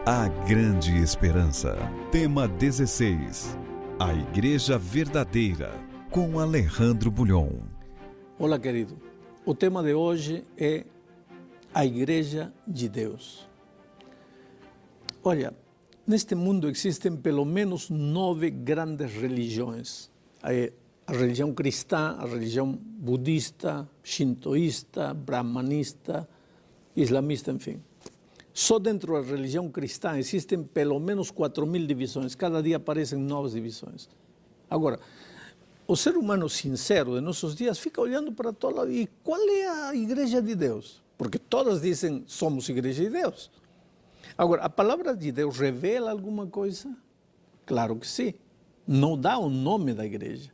A Grande Esperança. Tema 16. A Igreja Verdadeira, com Alejandro Bulhon. Olá, querido. O tema de hoje é a Igreja de Deus. Olha, neste mundo existem pelo menos 9 grandes religiões. A religião cristã, a religião budista, shintoísta, brahmanista, islamista, enfim. Só dentro da religião cristã existem pelo menos 4.000 divisões. Cada dia aparecem novas divisões. Agora, o ser humano sincero de nossos dias fica olhando para todo lado. E qual é a Igreja de Deus? Porque todas dizem, somos Igreja de Deus. Agora, a palavra de Deus revela alguma coisa? Claro que sim. Não dá o nome da igreja,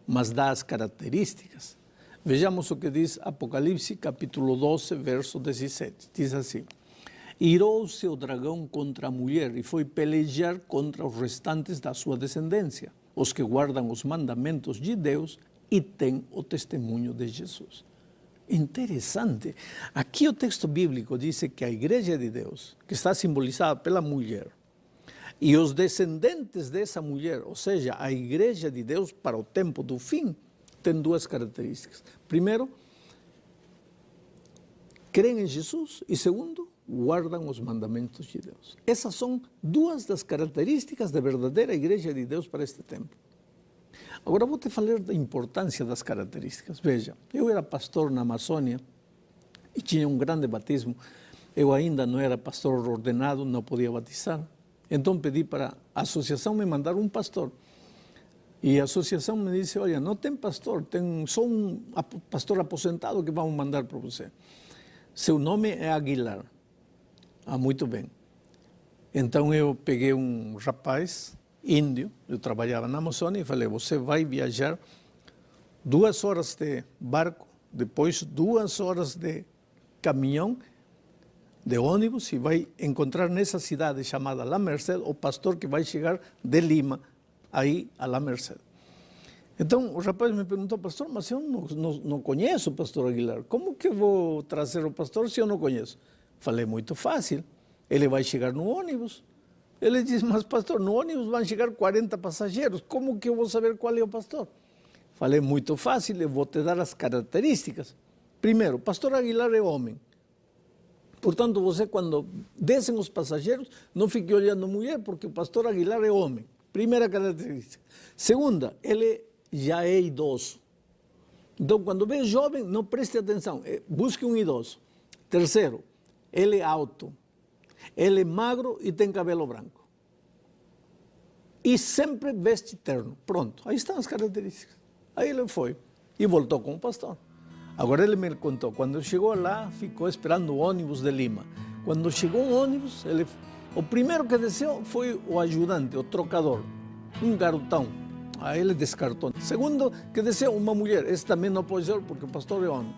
mas dá as características. Vejamos o que diz Apocalipse, capítulo 12, verso 17. Diz assim: irou-se o dragão contra a mulher e foi pelejar contra os restantes da sua descendência, os que guardam os mandamentos de Deus e têm o testemunho de Jesus. Interessante. Aqui o texto bíblico diz que a Igreja de Deus, que está simbolizada pela mulher, e os descendentes dessa mulher, ou seja, a Igreja de Deus para o tempo do fim, tem duas características. Primeiro, creem em Jesus e segundo, guardam os mandamentos de Deus. Essas são duas das características da verdadeira Igreja de Deus para este tempo. Agora vou te falar da importância das características. Veja, eu era pastor na Amazônia e tinha um grande batismo. Eu ainda não era pastor ordenado, não podia batizar. Então pedi para a associação me mandar um pastor. E a associação me disse, olha, não tem pastor, tem só um pastor aposentado que vamos mandar para você. Seu nome é Aguilar. Ah, muito bem. Então eu peguei um rapaz índio, eu trabalhava na Amazônia, e falei, você vai viajar 2 horas de barco, depois 2 horas de caminhão, de ônibus, e vai encontrar nessa cidade chamada La Merced o pastor que vai chegar de Lima, aí a La Merced. Então o rapaz me perguntou, pastor, mas eu não conheço o pastor Aguilar, como que eu vou trazer o pastor se eu não conheço? Falei, muito fácil, ele vai chegar no ônibus. Ele disse, mas pastor, no ônibus vão chegar 40 passageiros, como que eu vou saber qual é o pastor? Falei, muito fácil, eu vou te dar as características. Primeiro, pastor Aguilar é homem. Portanto, você quando descem os passageiros, não fique olhando mulher, porque o pastor Aguilar é homem. Primeira característica. Segunda, ele já é idoso. Então, quando vê jovem, não preste atenção, busque um idoso. Terceiro, ele é alto, ele é magro e tem cabelo branco. E sempre veste terno. Pronto, aí estão as características. Aí ele foi e voltou com o pastor. Agora ele me contou, quando chegou lá, ficou esperando o ônibus de Lima. Quando chegou o ônibus, o primeiro que desceu foi o ajudante, o trocador, um garotão. Aí ele descartou. Segundo que desceu, uma mulher, esse também não pode ser porque o pastor é homem.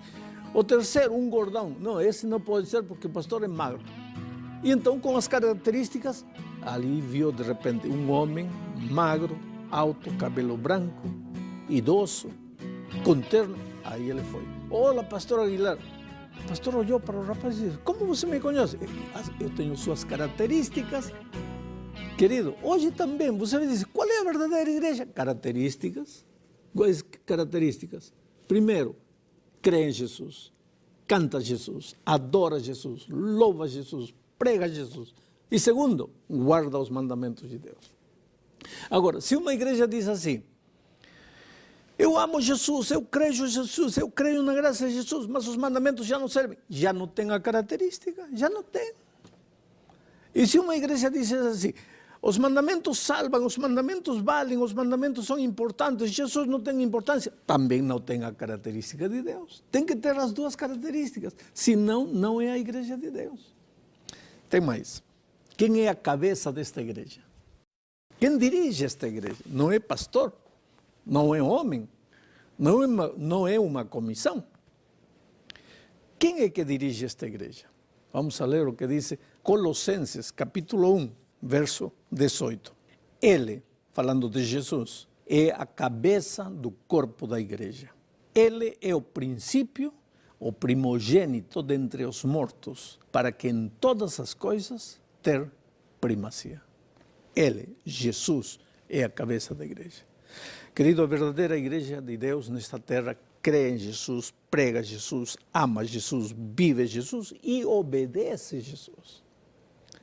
O terceiro, um gordão, não, esse não pode ser porque o pastor é magro. E então, com as características, ali viu de repente um homem magro, alto, cabelo branco, idoso, com terno. Aí ele foi. Olá, pastor Aguilar. O pastor olhou para o rapaz e disse, como você me conhece? Eu tenho suas características. Querido, hoje também você me diz, qual é a verdadeira igreja? Características. Quais características? Primeiro, crê em Jesus, canta Jesus, adora Jesus, louva Jesus, prega Jesus. E segundo, guarda os mandamentos de Deus. Agora, se uma igreja diz assim, eu amo Jesus, eu creio em Jesus, eu creio na graça de Jesus, mas os mandamentos já não servem, já não tem a característica, já não tem. E se uma igreja diz assim, os mandamentos salvam, os mandamentos valem, os mandamentos são importantes, Jesus não tem importância, também não tem a característica de Deus. Tem que ter as duas características, senão não é a igreja de Deus. Tem mais. Quem é a cabeça desta igreja? Quem dirige esta igreja? Não é pastor, não é homem, não é uma comissão. Quem é que dirige esta igreja? Vamos a ler o que diz Colossenses, capítulo 1, verso 18. Ele, falando de Jesus, é a cabeça do corpo da igreja. Ele é o princípio, o primogênito dentre os mortos, para que em todas as coisas ter primazia. Ele, Jesus, é a cabeça da igreja. Querido, a verdadeira igreja de Deus nesta terra crê em Jesus, prega Jesus, ama Jesus, vive Jesus e obedece Jesus.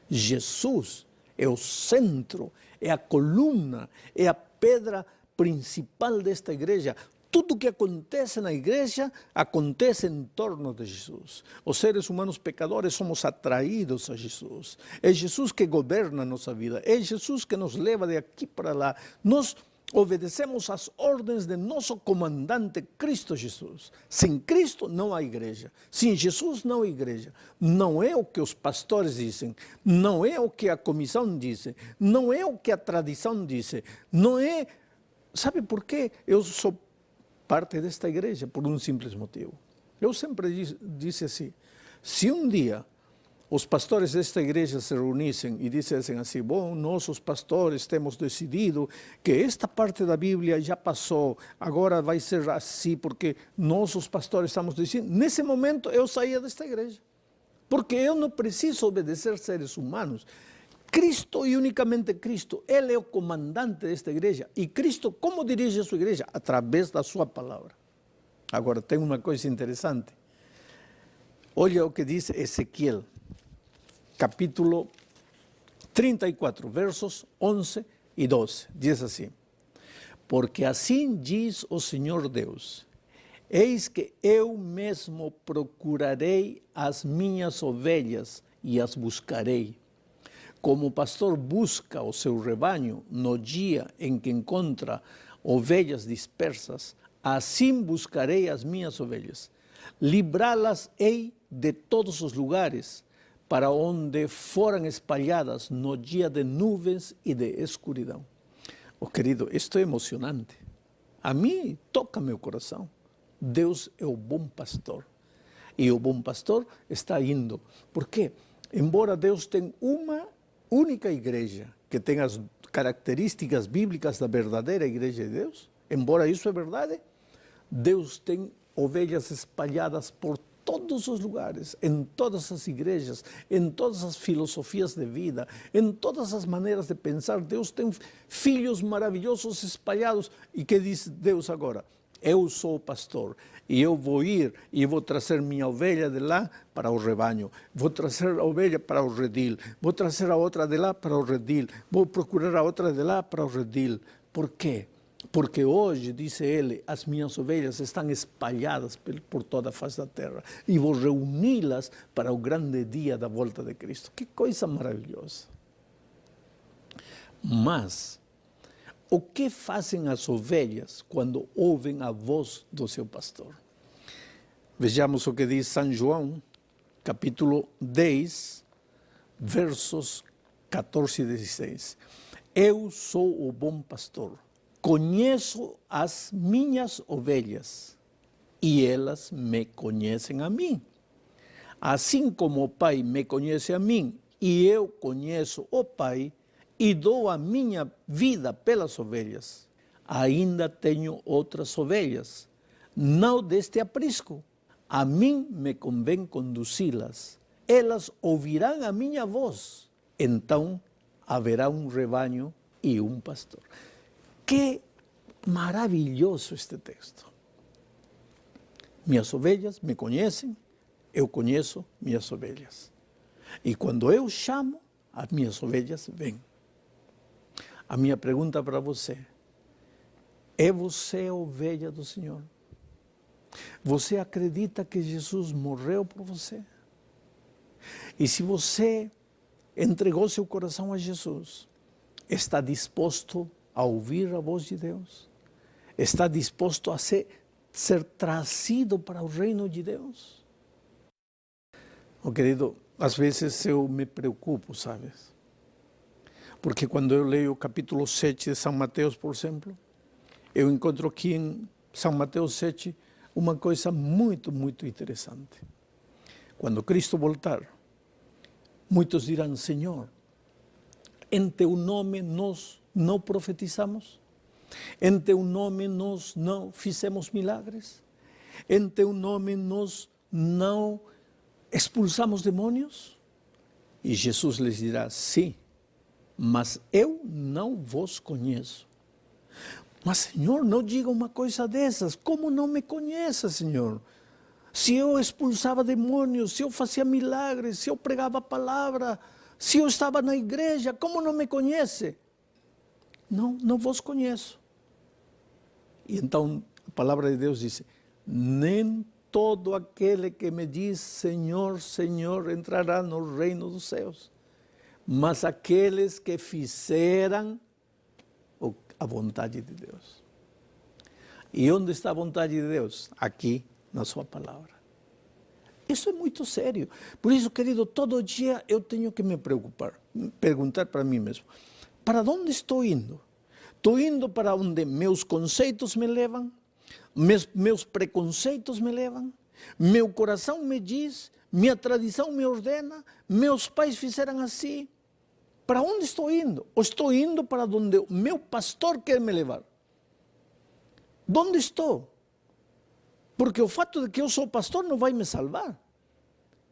Jesus é o centro, é a coluna, é a pedra principal desta igreja. Tudo que acontece na igreja acontece em torno de Jesus. Os seres humanos pecadores somos atraídos a Jesus. É Jesus que governa a nossa vida. É Jesus que nos leva de aqui para lá. Nós obedecemos às ordens de nosso comandante Cristo Jesus. Sem Cristo não há igreja. Sem Jesus não há igreja. Não é o que os pastores dizem. Não é o que a comissão diz. Não é o que a tradição diz. Não é... Sabe por quê? Eu sou parte desta igreja por um simples motivo. Eu sempre disse assim, se um dia os pastores desta igreja se reunissem e dissessem assim, bom, nós os pastores temos decidido que esta parte da Bíblia já passou, agora vai ser assim, porque nós os pastores estamos dizendo, nesse momento eu saía desta igreja, porque eu não preciso obedecer seres humanos. Cristo e unicamente Cristo, Ele é o comandante desta igreja. E Cristo, como dirige a sua igreja? Através da sua palavra. Agora, tem uma coisa interessante. Olha o que diz Ezequiel, capítulo 34, versos 11 e 12. Diz assim, porque assim diz o Senhor Deus, eis que eu mesmo procurarei as minhas ovelhas e as buscarei. Como o pastor busca o seu rebanho no dia em que encontra ovelhas dispersas, assim buscarei as minhas ovelhas. Librá-las-ei de todos os lugares para onde foram espalhadas no dia de nuvens e de escuridão. Oh, querido, isto é emocionante. A mim toca meu coração. Deus é o bom pastor. E o bom pastor está indo. Por quê? Embora Deus tenha uma única igreja que tem as características bíblicas da verdadeira igreja de Deus, embora isso é verdade, Deus tem ovelhas espalhadas por todos os lugares, em todas as igrejas, em todas as filosofias de vida, em todas as maneiras de pensar. Deus tem filhos maravilhosos espalhados. E que diz Deus agora? Eu sou o pastor e eu vou ir e vou trazer minha ovelha de lá para o rebanho. Vou trazer a ovelha para o redil. Vou trazer a outra de lá para o redil. Vou procurar a outra de lá para o redil. Por quê? Porque hoje, disse ele, as minhas ovelhas estão espalhadas por toda a face da terra e vou reuni-las para o grande dia da volta de Cristo. Que coisa maravilhosa! Mas o que fazem as ovelhas quando ouvem a voz do seu pastor? Vejamos o que diz São João, capítulo 10, versos 14 e 16. Eu sou o bom pastor, conheço as minhas ovelhas e elas me conhecem a mim. Assim como o Pai me conhece a mim e eu conheço o Pai, e dou a minha vida pelas ovelhas. Ainda tenho outras ovelhas, não deste aprisco. A mim me convém conduzi-las. Elas ouvirão a minha voz. Então haverá um rebanho e um pastor. Que maravilhoso este texto. Minhas ovelhas me conhecem, eu conheço minhas ovelhas. E quando eu chamo, as minhas ovelhas vêm. A minha pergunta para você, é você a ovelha do Senhor? Você acredita que Jesus morreu por você? E se você entregou seu coração a Jesus, está disposto a ouvir a voz de Deus? Está disposto a ser trazido para o reino de Deus? Oh, querido, às vezes eu me preocupo, sabes? Porque quando eu leio o capítulo 7 de São Mateus, por exemplo, eu encontro aqui em São Mateus 7 uma coisa muito, muito interessante. Quando Cristo voltar, muitos dirão, Senhor, em teu nome nós não profetizamos? Em teu nome nós não fizemos milagres? Em teu nome nós não expulsamos demônios? E Jesus lhes dirá, sim, mas eu não vos conheço. Mas, Senhor, não diga uma coisa dessas. Como não me conhece, Senhor? Se eu expulsava demônios, se eu fazia milagres, se eu pregava a palavra, se eu estava na igreja, como não me conhece? Não, não vos conheço. E então a palavra de Deus diz: nem todo aquele que me diz Senhor, Senhor, entrará no reino dos céus, mas aqueles que fizeram a vontade de Deus. E onde está a vontade de Deus? Aqui, na sua palavra. Isso é muito sério. Por isso, querido, todo dia eu tenho que me preocupar, perguntar para mim mesmo: para onde estou indo? Estou indo para onde meus conceitos me levam? Meus preconceitos me levam? Meu coração me diz? Minha tradição me ordena? Meus pais fizeram assim? Para onde estou indo? Ou estou indo para onde o meu pastor quer me levar? Onde estou? Porque o fato de que eu sou pastor não vai me salvar.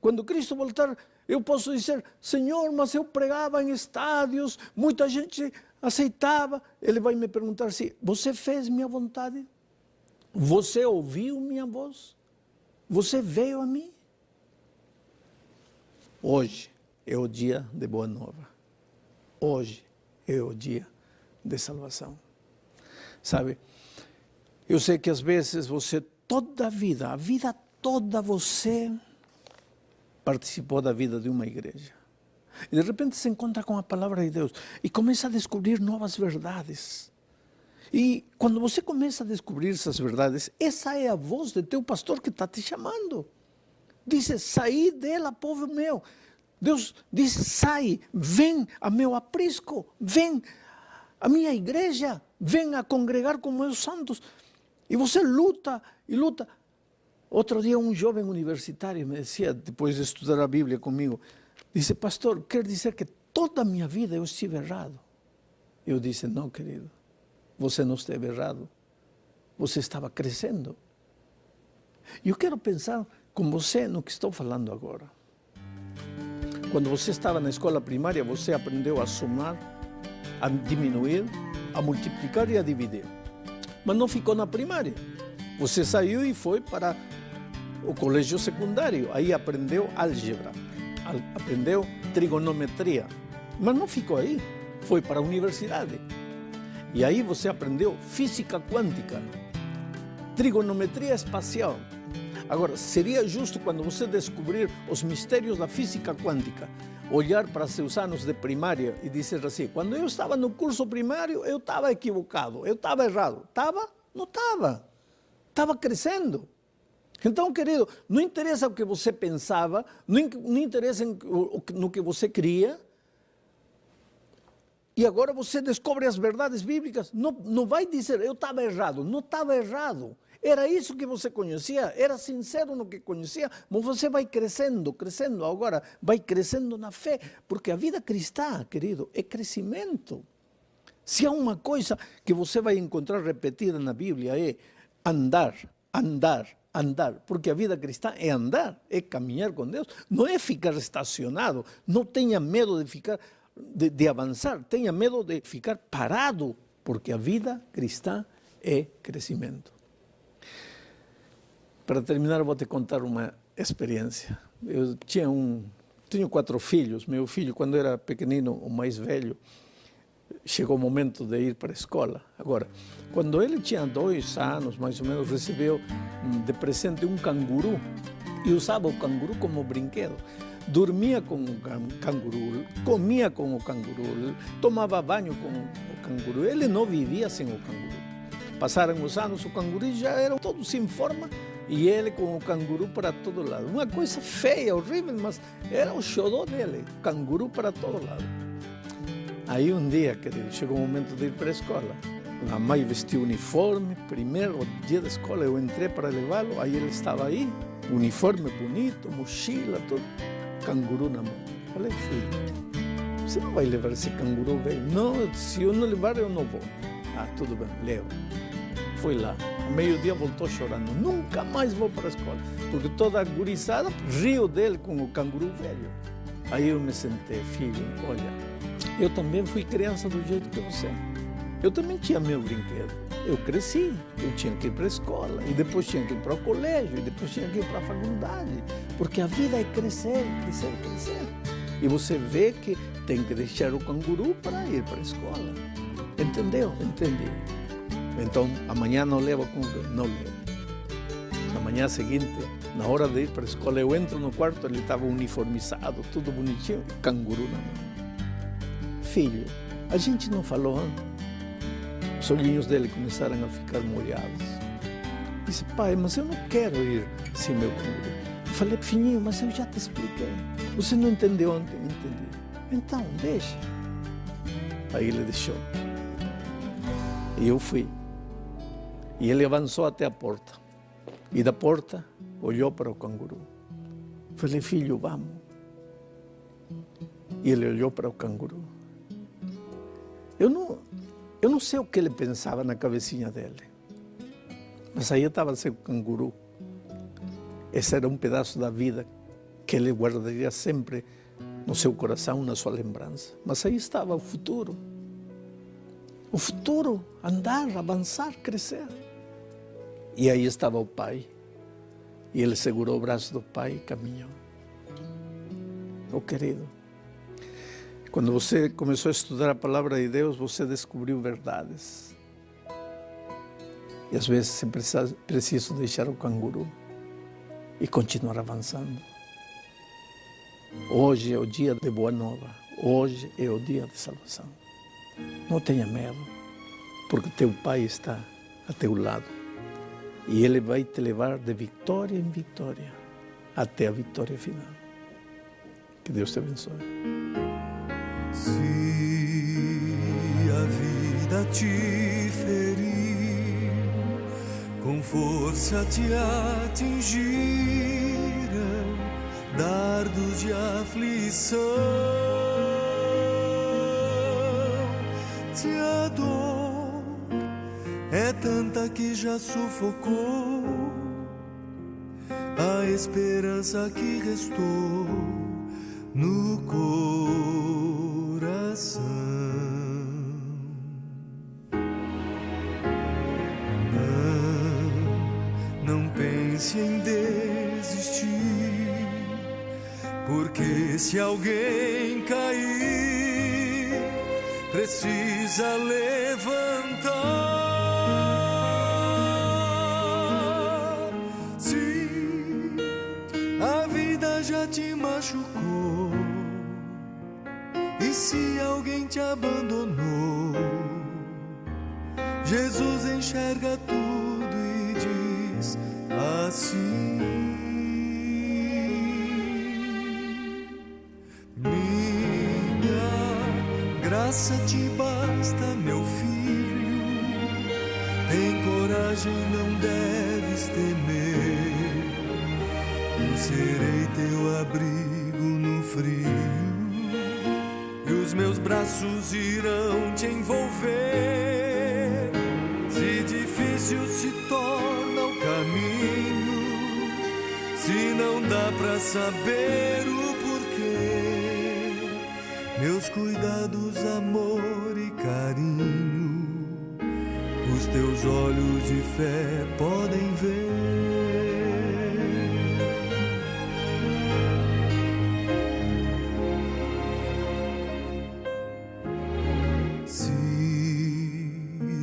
Quando Cristo voltar, eu posso dizer: Senhor, mas eu pregava em estádios, muita gente aceitava. Ele vai me perguntar assim: você fez minha vontade? Você ouviu minha voz? Você veio a mim? Hoje é o dia de boa nova. Hoje é o dia de salvação. Sabe, eu sei que às vezes você, toda a vida toda você participou da vida de uma igreja. E de repente se encontra com a palavra de Deus e começa a descobrir novas verdades. E quando você começa a descobrir essas verdades, essa é a voz de teu pastor que está te chamando. Diz: saí dela, povo meu. Deus diz: sai, vem a meu aprisco, vem à minha igreja, vem a congregar com meus santos. E você luta e luta. Outro dia um jovem universitário me dizia, depois de estudar a Bíblia comigo, disse: pastor, quer dizer que toda a minha vida eu estive errado? Eu disse: não, querido, você não esteve errado, você estava crescendo. E eu quero pensar com você no que estou falando agora. Quando você estava na escola primária, você aprendeu a somar, a diminuir, a multiplicar e a dividir. Mas não ficou na primária. Você saiu e foi para o colégio secundário. Aí aprendeu álgebra, aprendeu trigonometria. Mas não ficou aí. Foi para a universidade. E aí você aprendeu física quântica, trigonometria espacial. Agora, seria justo, quando você descobrir os mistérios da física quântica, olhar para seus anos de primária e dizer assim: quando eu estava no curso primário, eu estava equivocado, eu estava errado. Estava? Não estava. Estava crescendo. Então, querido, não interessa o que você pensava, não interessa no que você cria, e agora você descobre as verdades bíblicas. Não vai dizer: eu estava errado. Não estava errado. Era isso que você conhecia, era sincero no que conhecia, mas você vai crescendo, crescendo, agora vai crescendo na fé, porque a vida cristã, querido, é crescimento. Se há uma coisa que você vai encontrar repetida na Bíblia, é andar, andar, andar, porque a vida cristã é andar, é caminhar com Deus, não é ficar estacionado. Não tenha medo de avançar, tenha medo de ficar parado, porque a vida cristã é crescimento. Para terminar, eu vou te contar uma experiência. Eu tenho 4 filhos. Meu filho, quando era pequenino, o mais velho, chegou o momento de ir para a escola. Agora, quando ele tinha 2 anos, mais ou menos, recebeu de presente um canguru e usava o canguru como brinquedo. Dormia com o canguru, comia com o canguru, tomava banho com o canguru. Ele não vivia sem o canguru. Passaram os anos, o canguru já era todo sem forma, e ele com o canguru para todo lado. Uma coisa feia, horrível, mas era o xodó dele, canguru para todo lado. Aí um dia, querido, chegou o momento de ir para a escola. A mãe vestiu o uniforme, primeiro dia da escola eu entrei para levá-lo, aí ele estava aí, uniforme bonito, mochila, tudo, canguru na mão. Falei: filho, você não vai levar esse canguru velho? Não, se eu não levar, eu não vou. Ah, tudo bem, levo. Foi lá, ao meio-dia voltou chorando: nunca mais vou para a escola, porque toda a gurizada riu dele com o canguru velho. Aí eu me sentei: filho, olha, Eu também fui criança do jeito que você. Eu também tinha meu brinquedo. Eu cresci, eu tinha que ir para a escola, e depois tinha que ir para o colégio, e depois tinha que ir para a faculdade, porque a vida é crescer, crescer, crescer. E você vê que tem que deixar o canguru para ir para a escola. Entendeu? Entendi. Então, amanhã não levo canguru? Não levo. Na manhã seguinte, na hora de ir para a escola, eu entro no quarto, ele estava uniformizado, tudo bonitinho, canguru na mão. Filho, a gente não falou antes? Os olhinhos dele começaram a ficar molhados. Disse, pai, mas eu não quero ir sem meu canguru. Eu falei, filhinho, mas eu já te expliquei. Você não entendeu ontem? Entendi. Então, deixa. Aí ele deixou. E eu fui. E ele avançou até a porta. E da porta, olhou para o canguru. Falei, filho, vamos. E ele olhou para o canguru. Eu não sei o que ele pensava na cabecinha dele. Mas aí estava seu canguru. Esse era um pedaço da vida que ele guardaria sempre no seu coração, na sua lembrança. Mas aí estava o futuro. O futuro, andar, avançar, crescer. E aí estava o pai. E ele segurou o braço do pai e caminhou. Oh, querido, quando você começou a estudar a palavra de Deus, você descobriu verdades. E às vezes é preciso deixar o canguru e continuar avançando. Hoje é o dia de boa nova. Hoje é o dia de salvação. Não tenha medo, porque teu pai está a teu lado. E ele vai te levar de vitória em vitória, até a vitória final. Que Deus te abençoe. Se a vida te ferir, com força te atingir, dardos de aflição, se a dor é tanta que já sufocou a esperança que restou no coração. Não pense em desistir, porque se alguém cair, precisa levantar. Se a vida já te machucou, e se alguém te abandonou, Jesus enxerga tudo e diz assim: minha graça te basta, meu filho. Tem coragem, não deves temer. Eu serei teu abrigo no frio, e os meus braços irão te envolver. Se difícil se torna o caminho, se não dá pra saber o porquê, meus cuidados, amor e carinho, os teus olhos de fé podem ver.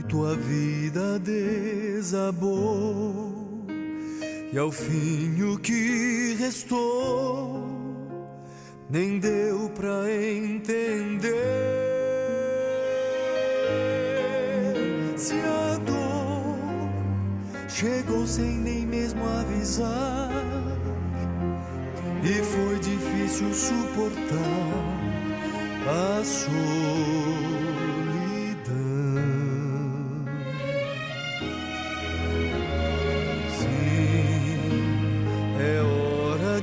Tua vida desabou, e ao fim o que restou nem deu pra entender. Se a dor chegou sem nem mesmo avisar, e foi difícil suportar a solidão,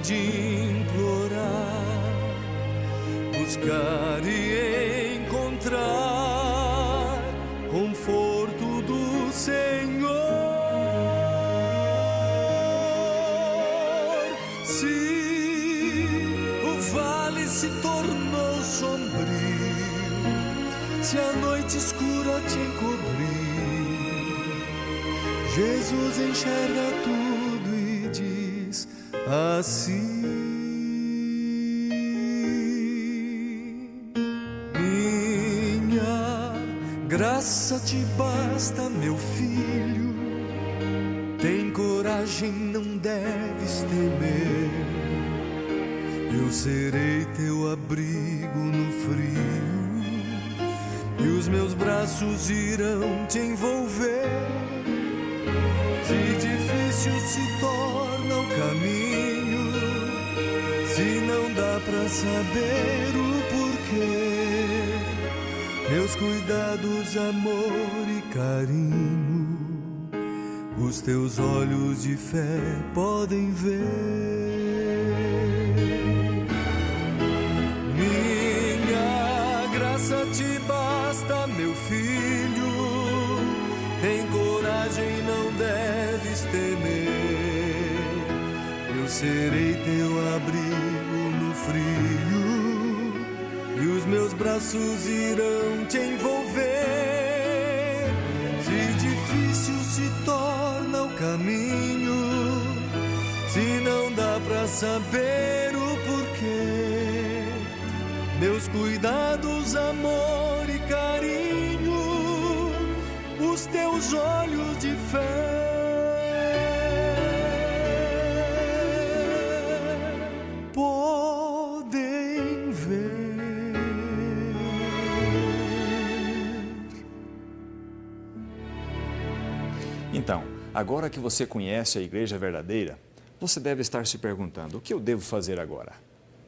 de implorar, buscar e encontrar conforto do Senhor. Se o vale se tornou sombrio se a noite escura te encobrir, Jesus enxerga tudo e diz assim: minha graça te basta, meu filho, tem coragem, não deves temer, eu serei teu abrigo no frio, e os meus braços irão te envolver. Se difícil se torna o caminho, se não dá pra saber o porquê, meus cuidados, amor e carinho, os teus olhos de fé podem ver. Te basta, meu filho, tem coragem, não deves temer, eu serei teu abrigo no frio, e os meus braços irão te envolver. Se difícil se torna o caminho, se não dá pra saber o porquê, meus cuidados, amor e carinho, os teus olhos de fé podem ver. Então, agora que você conhece a Igreja Verdadeira, você deve estar se perguntando: o que eu devo fazer agora?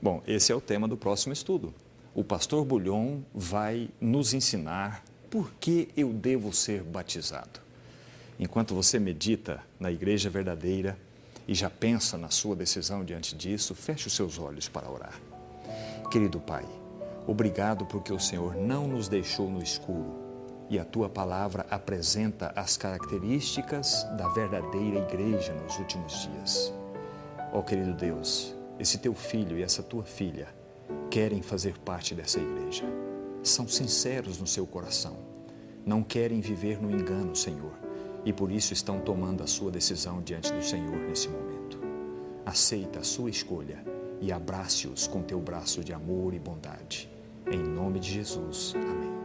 Bom, esse é o tema do próximo estudo. O pastor Bulhon vai nos ensinar por que eu devo ser batizado. Enquanto você medita na Igreja Verdadeira e já pensa na sua decisão diante disso, feche os seus olhos para orar. Querido Pai, obrigado porque o Senhor não nos deixou no escuro e a Tua palavra apresenta as características da verdadeira igreja nos últimos dias. Ó querido Deus, esse Teu filho e essa Tua filha querem fazer parte dessa igreja. São sinceros no seu coração. Não querem viver no engano, Senhor, e por isso estão tomando a sua decisão diante do Senhor nesse momento. Aceita a sua escolha e abrace-os com teu braço de amor e bondade. Em nome de Jesus. Amém.